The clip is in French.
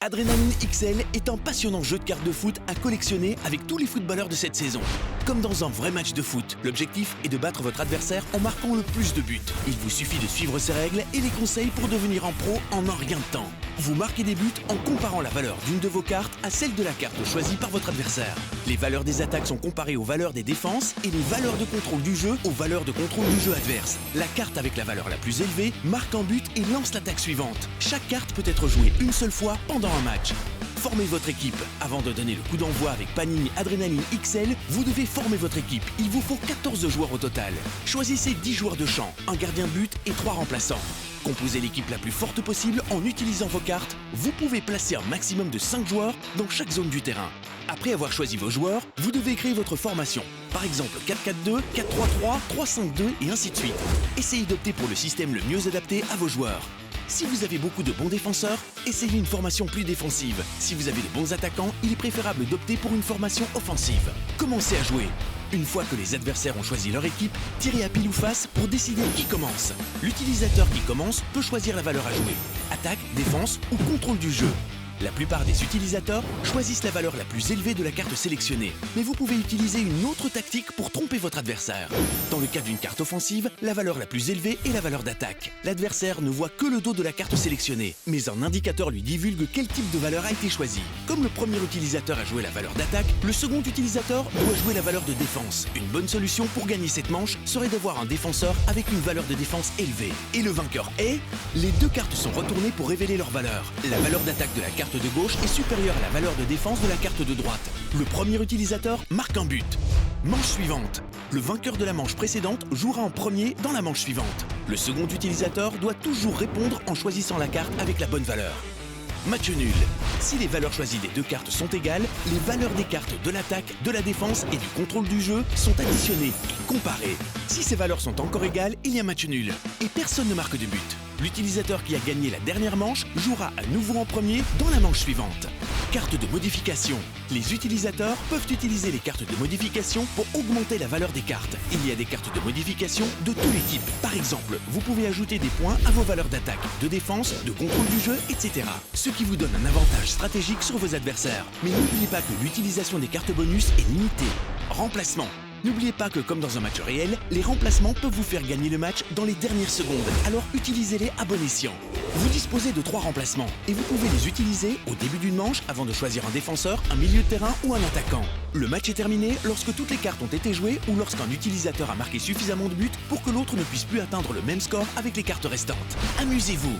Adrenaline XL est un passionnant jeu de cartes de foot à collectionner avec tous les footballeurs de cette saison. Comme dans un vrai match de foot, l'objectif est de battre votre adversaire en marquant le plus de buts. Il vous suffit de suivre ces règles et les conseils pour devenir un pro en un rien de temps. Vous marquez des buts en comparant la valeur d'une de vos cartes à celle de la carte choisie par votre adversaire. Les valeurs des attaques sont comparées aux valeurs des défenses et les valeurs de contrôle du jeu aux valeurs de contrôle du jeu adverse. La carte avec la valeur la plus élevée marque un but et lance l'attaque suivante. Chaque carte peut être jouée une seule fois pendant un match. Formez votre équipe. Avant de donner le coup d'envoi avec Panini Adrenaline XL, vous devez former votre équipe. Il vous faut 14 joueurs au total. Choisissez 10 joueurs de champ, un gardien de but et 3 remplaçants. Composez l'équipe la plus forte possible en utilisant vos cartes. Vous pouvez placer un maximum de 5 joueurs dans chaque zone du terrain. Après avoir choisi vos joueurs, vous devez créer votre formation. Par exemple 4-4-2, 4-3-3, 3-5-2 et ainsi de suite. Essayez d'opter pour le système le mieux adapté à vos joueurs. Si vous avez beaucoup de bons défenseurs, essayez une formation plus défensive. Si vous avez de bons attaquants, il est préférable d'opter pour une formation offensive. Commencez à jouer. Une fois que les adversaires ont choisi leur équipe, tirez à pile ou face pour décider qui commence. L'utilisateur qui commence peut choisir la valeur à jouer. Attaque, défense ou contrôle du jeu. La plupart des utilisateurs choisissent la valeur la plus élevée de la carte sélectionnée, mais vous pouvez utiliser une autre tactique pour tromper votre adversaire. Dans le cas d'une carte offensive, la valeur la plus élevée est la valeur d'attaque. L'adversaire ne voit que le dos de la carte sélectionnée, mais un indicateur lui divulgue quel type de valeur a été choisi. Comme le premier utilisateur a joué la valeur d'attaque, le second utilisateur doit jouer la valeur de défense. Une bonne solution pour gagner cette manche serait d'avoir un défenseur avec une valeur de défense élevée. Et le vainqueur est... Les deux cartes sont retournées pour révéler leur valeur. La valeur d'attaque de la carte de gauche est supérieure à la valeur de défense de la carte de droite. Le premier utilisateur marque un but. Manche suivante. Le vainqueur de la manche précédente jouera en premier dans la manche suivante. Le second utilisateur doit toujours répondre en choisissant la carte avec la bonne valeur. Match nul. Si les valeurs choisies des deux cartes sont égales, les valeurs des cartes de l'attaque, de la défense et du contrôle du jeu sont additionnées et comparées. Si ces valeurs sont encore égales, il y a match nul et personne ne marque de but. L'utilisateur qui a gagné la dernière manche jouera à nouveau en premier dans la manche suivante. Carte de modification. Les utilisateurs peuvent utiliser les cartes de modification pour augmenter la valeur des cartes. Il y a des cartes de modification de tous les types. Par exemple, vous pouvez ajouter des points à vos valeurs d'attaque, de défense, de contrôle du jeu, etc. Ce qui vous donne un avantage stratégique sur vos adversaires. Mais n'oubliez pas que l'utilisation des cartes bonus est limitée. Remplacement. N'oubliez pas que comme dans un match réel, les remplacements peuvent vous faire gagner le match dans les dernières secondes, alors utilisez-les à bon escient. Vous disposez de 3 remplacements et vous pouvez les utiliser au début d'une manche avant de choisir un défenseur, un milieu de terrain ou un attaquant. Le match est terminé lorsque toutes les cartes ont été jouées ou lorsqu'un utilisateur a marqué suffisamment de buts pour que l'autre ne puisse plus atteindre le même score avec les cartes restantes. Amusez-vous!